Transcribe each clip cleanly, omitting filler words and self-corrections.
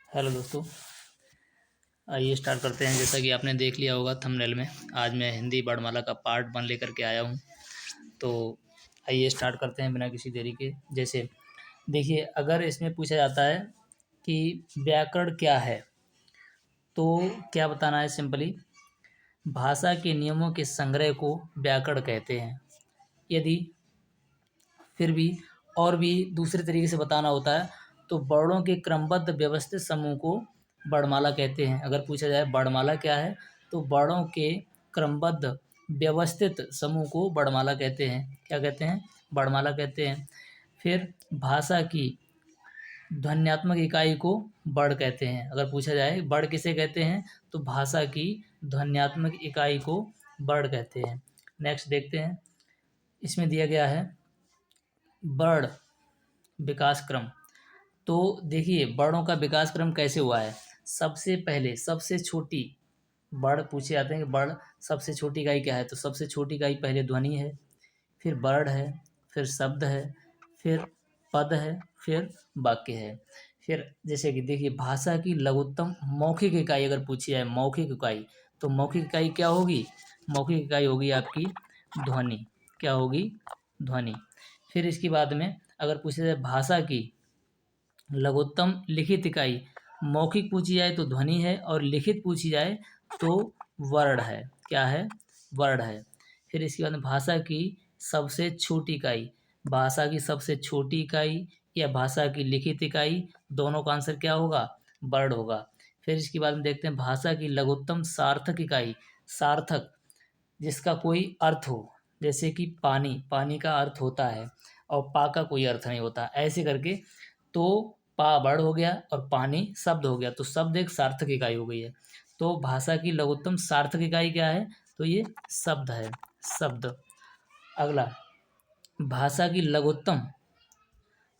Hello दोस्तों, आइए start करते हैं। जैसा कि आपने देख लिया होगा थंबनेल में, आज मैं हिंदी वर्णमाला का पार्ट 1 लेकर के आया हूँ। तो आइए स्टार्ट करते हैं बिना किसी देरी के। जैसे देखिए, अगर इसमें पूछा जाता है कि व्याकरण क्या है, तो क्या बताना है? सिंपली भाषा के नियमों के संग्रह को व्याकरण कहते हैं। यदि फिर भी और भी दूसरे तरीके से बताना होता है तो वर्णों के क्रमबद्ध व्यवस्थित समूह को वर्णमाला कहते हैं। अगर पूछा जाए वर्णमाला क्या है, तो वर्णों के क्रमबद्ध व्यवस्थित समूह को वर्णमाला कहते हैं। क्या कहते हैं? वर्णमाला कहते हैं। फिर भाषा की ध्वन्यात्मक इकाई को वर्ण कहते हैं। अगर पूछा जाए वर्ण किसे कहते हैं, तो भाषा की ध्वन्यात्मक इकाई को वर्ण कहते हैं। नेक्स्ट देखते हैं, इसमें दिया गया है वर्ण विकास क्रम। तो देखिए, वर्णों का विकास क्रम कैसे हुआ है। सबसे पहले सबसे छोटी वर्ण पूछे जाते हैं कि वर्ण सबसे छोटी इकाई क्या है, तो सबसे छोटी इकाई पहले ध्वनि है, फिर वर्ण है, फिर शब्द है, फिर पद है, फिर वाक्य है। फिर जैसे कि देखिए, भाषा की लघुत्तम मौखिक इकाई अगर पूछी जाए, मौखिक इकाई, तो मौखिक इकाई क्या होगी? मौखिक इकाई होगी आपकी ध्वनि। क्या होगी? ध्वनि। फिर इसके बाद में अगर पूछा जाए भाषा की लघुत्तम लिखित इकाई, मौखिक पूछी जाए तो ध्वनि है और लिखित पूछी जाए तो वर्ण है। क्या है? वर्ण है। फिर इसके बाद भाषा की सबसे छोटी इकाई, भाषा की सबसे छोटी इकाई या भाषा की लिखित इकाई, दोनों का आंसर क्या होगा? वर्ण होगा। फिर इसके बाद में देखते हैं भाषा की लघुत्तम सार्थक इकाई, सार्थक जिसका कोई अर्थ हो, जैसे कि पानी, पानी का अर्थ होता है और पा का कोई अर्थ नहीं होता, ऐसे करके। तो पा वर्ण हो गया और पानी शब्द हो गया, तो शब्द एक सार्थक इकाई हो गई है। तो भाषा की लघुत्तम सार्थक इकाई क्या है? तो ये शब्द है, शब्द। अगला, भाषा की लघुत्तम,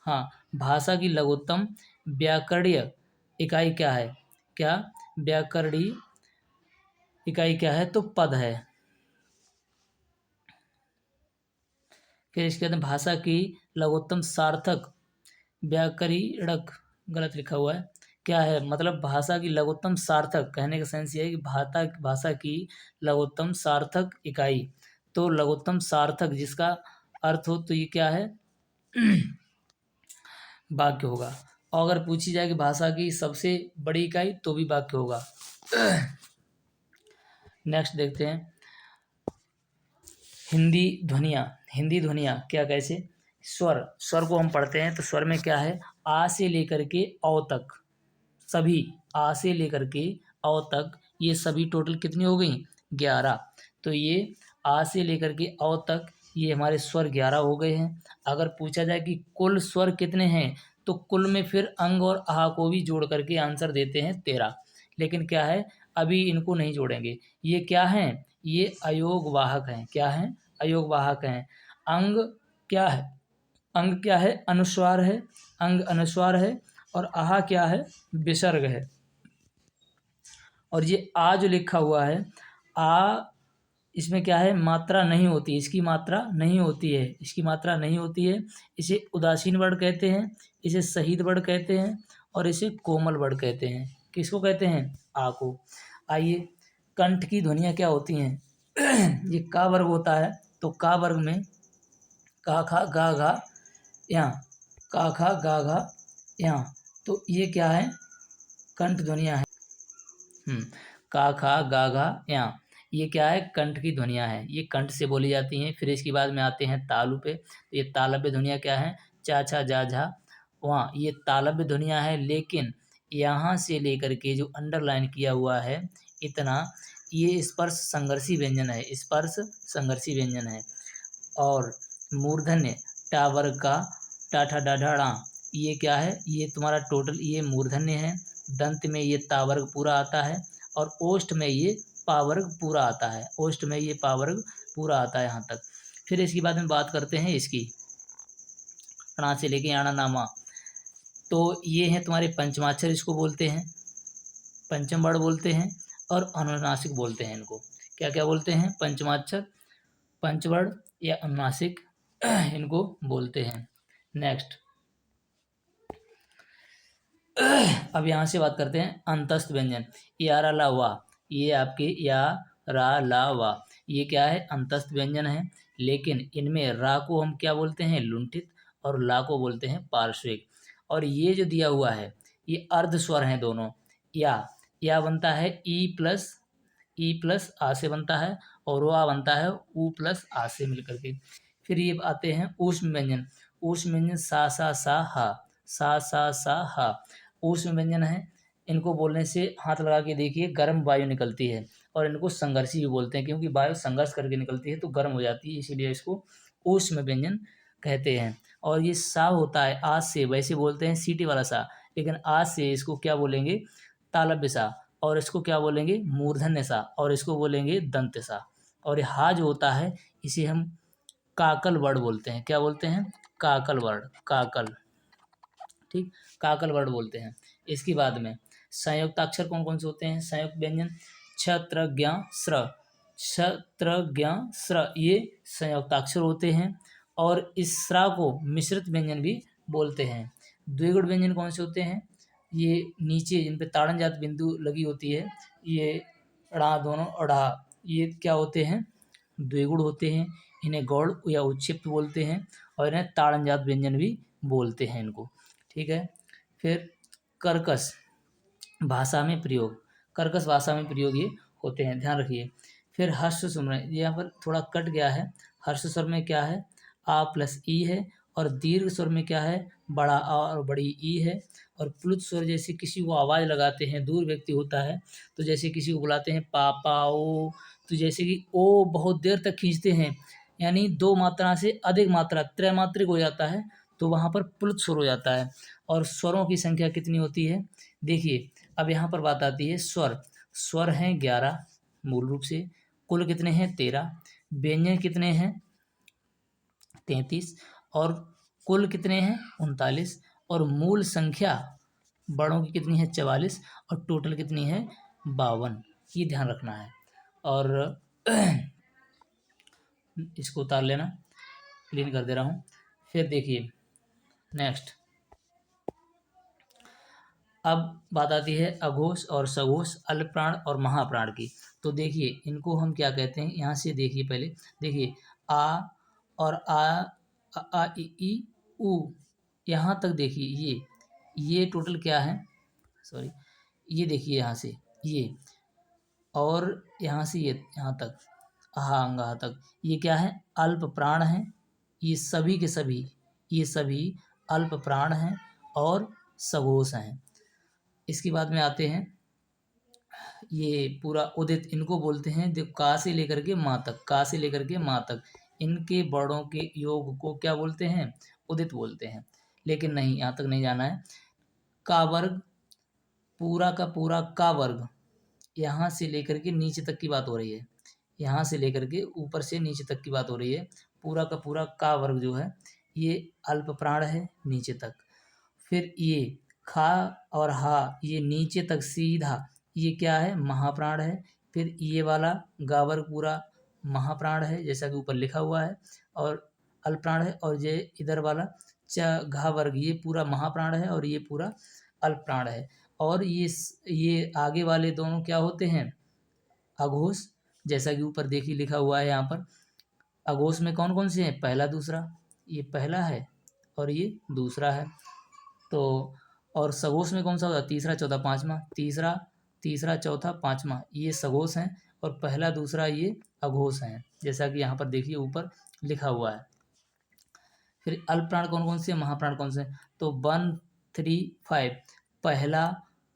हाँ, भाषा की लघुत्तम व्याकरणीय इकाई क्या है? क्या व्याकरणीय इकाई क्या है? तो पद है। फिर इसके बाद भाषा की लघुत्तम सार्थक व्याकरणिक, गलत लिखा हुआ है, क्या है? मतलब भाषा की लघुत्तम सार्थक कहने का सेंस ये है कि भाषा की लघुत्तम सार्थक इकाई, तो लघुत्तम सार्थक जिसका अर्थ हो तो ये क्या है? वाक्य होगा। और अगर पूछी जाए कि भाषा की सबसे बड़ी इकाई, तो भी वाक्य होगा। नेक्स्ट देखते हैं, हिंदी ध्वनियाँ। हिंदी ध्वनियाँ क्या, कैसे? स्वर, स्वर को हम पढ़ते हैं तो स्वर में क्या है? आ से लेकर के औ तक, सभी आ से लेकर के औ तक, ये सभी टोटल कितनी हो गई? 11। तो ये आ से लेकर के औ तक ये हमारे स्वर 11 हो गए हैं। अगर पूछा जाए कि कुल स्वर कितने हैं, तो कुल में फिर अंग और आह को भी जोड़ करके आंसर देते हैं 13। लेकिन क्या है, अभी इनको नहीं जोड़ेंगे। ये क्या हैं? ये अयोग वाहक हैं। क्या हैं? अयोग वाहक हैं। अंग क्या है? अंग क्या है? अनुस्वार है, अंग अनुस्वार है। और आहा क्या है? विसर्ग है। और ये आ जो लिखा हुआ है, आ, इसमें क्या है? मात्रा नहीं होती, इसकी मात्रा नहीं होती है, इसकी मात्रा नहीं होती है। इसे उदासीन वर्ण कहते हैं, इसे शहीद वर्ण कहते हैं, और इसे कोमल वर्ण कहते हैं। किसको कहते हैं? आ को। आइए, कंठ की ध्वनियाँ क्या होती हैं? ये का वर्ग होता है, तो का वर्ग में का खा गा घा यहाँ, का खा गा घा यहाँ, तो ये क्या है? कंठ ध्वनियाँ हैं। का खा गा घा यहाँ, ये क्या है? कंठ की ध्वनियाँ हैं, ये कंठ से बोली जाती हैं। फिर इसके बाद में आते हैं तालु पे, तो ये तालव्य ध्वनियाँ क्या हैं? चा छा जा झा वहाँ, ये तालव्य ध्वनियाँ हैं। लेकिन यहाँ से लेकर के जो अंडरलाइन किया हुआ है इतना, ये स्पर्श संघर्षी व्यंजन है, स्पर्श संघर्षी व्यंजन है। और मूर्धन्य टा वर्ग का टा ठा डा ढा ड़ा, ये क्या है? ये तुम्हारा टोटल ये मूर्धन्य है। दंत में ये ता वर्ग पूरा आता है, और ओष्ठ में ये पा वर्ग पूरा आता है, ओष्ठ में ये पा वर्ग पूरा आता है यहाँ तक। फिर इसके बाद में बात करते हैं इसकी, णा से लेके आना नामा, तो ये हैं तुम्हारे पंचमाक्षर, इसको बोलते हैं पंचम वर्ण बोलते हैं, और अनुनासिक बोलते हैं इनको। क्या क्या बोलते हैं? पंचमाक्षर, पंचवर्ण या अनुनासिक इनको बोलते हैं। नेक्स्ट, अब यहाँ से बात करते हैं अंतस्थ व्यंजन। या रा ला वा, ये आपके या रा ला वा, ये क्या है? अंतस्थ व्यंजन है। लेकिन इनमें रा को हम क्या बोलते हैं? लुंठित, और ला को बोलते हैं पार्श्विक। और ये जो दिया हुआ है ये अर्ध स्वर हैं दोनों। या बनता है ई प्लस आ से बनता है, और वा बनता है ऊ प्लस आ से मिलकर के। फिर ये आते हैं ऊष्म व्यंजन। ऊष्म व्यंजन सा सा हा, सा हा, ऊष्म व्यंजन है। इनको बोलने से हाथ लगा के देखिए गर्म वायु निकलती है, और इनको संघर्षी भी बोलते हैं, क्योंकि वायु संघर्ष करके निकलती है तो गर्म हो जाती है, इसीलिए इसको ऊष्म व्यंजन कहते हैं। और ये सा होता है आज से, वैसे बोलते हैं सीटी वाला सा, लेकिन आज से इसको क्या बोलेंगे? तालव्य सा, और इसको क्या बोलेंगे? मूर्धन्य सा, और इसको बोलेंगे दंत्य सा। और ये हा जो होता है इसे हम काकल वर्ड बोलते हैं। क्या बोलते हैं? काकल वर्ड, काकल, ठीक, काकल वर्ड बोलते हैं। इसके बाद में संयुक्ताक्षर कौन कौन से होते हैं? संयुक्त व्यंजन छ त्र ज्ञ स्र, छ त्र ज्ञ स्र, ये संयुक्ताक्षर होते हैं। और इस स्रा को मिश्रित व्यंजन भी बोलते हैं। द्विगुण व्यंजन कौन से होते हैं? ये नीचे जिन पे ताड़न जात बिंदु लगी होती है, ये ड़ा दोनों अड़ा, ये क्या होते हैं? द्विगुण होते हैं। इन्हें गौड़ या उच्छिप्त बोलते हैं, और इन्हें ताड़न जात व्यंजन भी बोलते हैं इनको, ठीक है। फिर कर्कश भाषा में प्रयोग, कर्कश भाषा में प्रयोग ये होते हैं, ध्यान रखिए। फिर हर्ष स्वर में, यहाँ पर थोड़ा कट गया है। हर्ष स्वर में क्या है? आ प्लस ई है। और दीर्घ स्वर में क्या है? बड़ा आ और बड़ी ई है। और प्लुत स्वर जैसे किसी को आवाज़ लगाते हैं, दूर व्यक्ति होता है, तो जैसे किसी को बुलाते हैं पापा ओ, तो जैसे कि ओ बहुत देर तक खींचते हैं, यानी दो मात्रा से अधिक मात्रा त्रैमात्रिक हो जाता है, तो वहाँ पर प्लुत स्वर हो जाता है। और स्वरों की संख्या कितनी होती है? देखिए अब यहाँ पर बात आती है स्वर। स्वर हैं 11 मूल रूप से। कुल कितने हैं? 13। व्यंजन कितने हैं? 33। और कुल कितने हैं? 39। और मूल संख्या बड़ों की कितनी है? 44। और टोटल कितनी है? 52। ये ध्यान रखना है। और इसको उतार लेना, क्लीन कर दे रहा हूँ। फिर देखिए नेक्स्ट, अब बात आती है अघोष और सघोष, अल्पप्राण और महाप्राण की। तो देखिए इनको हम क्या कहते हैं? यहाँ से देखिए, पहले देखिए आ और आ ई उ, यहाँ तक देखिए, ये टोटल क्या है? सॉरी, ये देखिए यहाँ से ये, और यहाँ से ये यहाँ तक आहा अंगा तक, ये क्या है? अल्प प्राण है। ये सभी के सभी, ये सभी अल्प प्राण हैं और सघोष हैं। इसके बाद में आते हैं ये पूरा उदित, इनको बोलते हैं जो का से लेकर के माँ तक, का से लेकर के माँ तक, इनके वर्णों के योग को क्या बोलते हैं? उदित बोलते हैं। लेकिन नहीं, यहाँ तक नहीं जाना है। का वर्ग, पूरा का पूरा का वर्ग, यहाँ से लेकर के नीचे तक की बात हो रही है, यहाँ से लेकर के ऊपर से नीचे तक की बात हो रही है। पूरा का पूरा का वर्ग जो है ये अल्प प्राण है नीचे तक। फिर ये खा और हा, ये नीचे तक सीधा, ये क्या है? महाप्राण है। फिर ये वाला गा वर्ग पूरा महाप्राण है, जैसा कि ऊपर लिखा हुआ है, और अल्पप्राण है। और ये इधर वाला च घा वर्ग, ये पूरा महाप्राण है, और ये पूरा अल्पप्राण है। और ये आगे वाले दोनों क्या होते हैं? अघोष, जैसा कि ऊपर देखिए लिखा हुआ है यहाँ पर। अघोष में कौन कौन से हैं? पहला दूसरा, ये पहला है और ये दूसरा है। तो और सघोष में कौन सा होता है? तीसरा चौथा पांचवा, तीसरा तीसरा चौथा पांचवा, ये सघोष हैं। और पहला दूसरा ये अघोष हैं, जैसा कि यहाँ पर देखिए ऊपर लिखा हुआ है। फिर अल्प प्राण कौन कौन से, महाप्राण कौन से? तो 1 3 5, पहला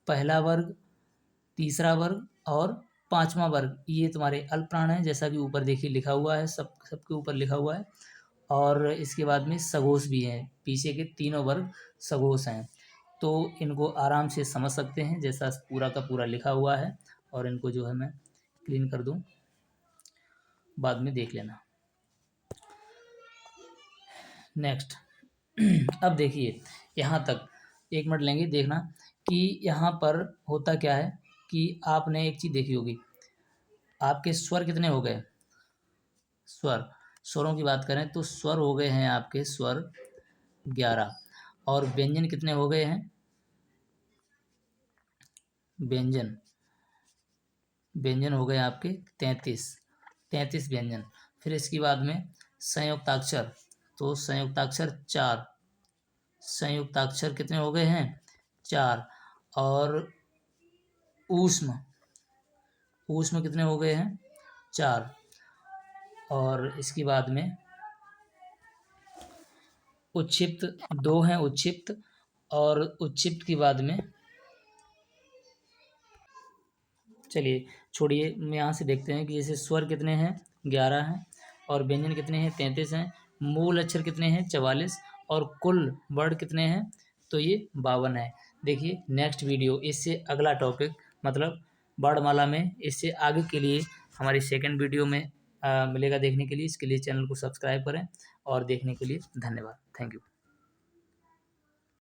पहला वर्ग, तीसरा वर्ग और पांचवा वर्ग, ये तुम्हारे अल्प प्राण हैं, जैसा कि ऊपर देखिए लिखा हुआ है, सबके ऊपर लिखा हुआ है। और इसके बाद में सघोष भी हैं, पीछे के तीनों वर्ग सघोष हैं। तो इनको आराम से समझ सकते हैं, जैसा पूरा का पूरा लिखा हुआ है। और इनको जो है मैं क्लीन कर दूं, बाद में देख लेना। नेक्स्ट अब देखिए यहाँ तक 1 मिनट लेंगे देखना कि यहाँ पर होता क्या है। कि आपने एक चीज़ देखी होगी, आपके स्वर कितने हो गए? स्वरों की बात करें तो स्वर हो गए हैं आपके स्वर 11, और व्यंजन कितने हो गए हैं? व्यंजन, व्यंजन हो गए आपके 33 व्यंजन। फिर इसके बाद में संयुक्ताक्षर, तो संयुक्ताक्षर 4, संयुक्ताक्षर कितने हो गए हैं? 4। और ऊष्म, ऊष्म कितने हो गए हैं? 4। और इसके बाद में उच्छिप्त 2 हैं, उच्छिप्त। और उच्छिप्त के बाद में, चलिए छोड़िए, हम यहाँ से देखते हैं कि जैसे स्वर कितने हैं? 11 हैं। और व्यंजन कितने हैं? 33 हैं। मूल अक्षर कितने हैं? 44। और कुल वर्ण कितने हैं? तो ये 52 है। देखिए नेक्स्ट वीडियो, इससे अगला टॉपिक, मतलब वर्णमाला में इससे आगे के लिए हमारी सेकंड वीडियो में मिलेगा देखने के लिए। इसके लिए चैनल को सब्सक्राइब करें, और देखने के लिए धन्यवाद। Thank you.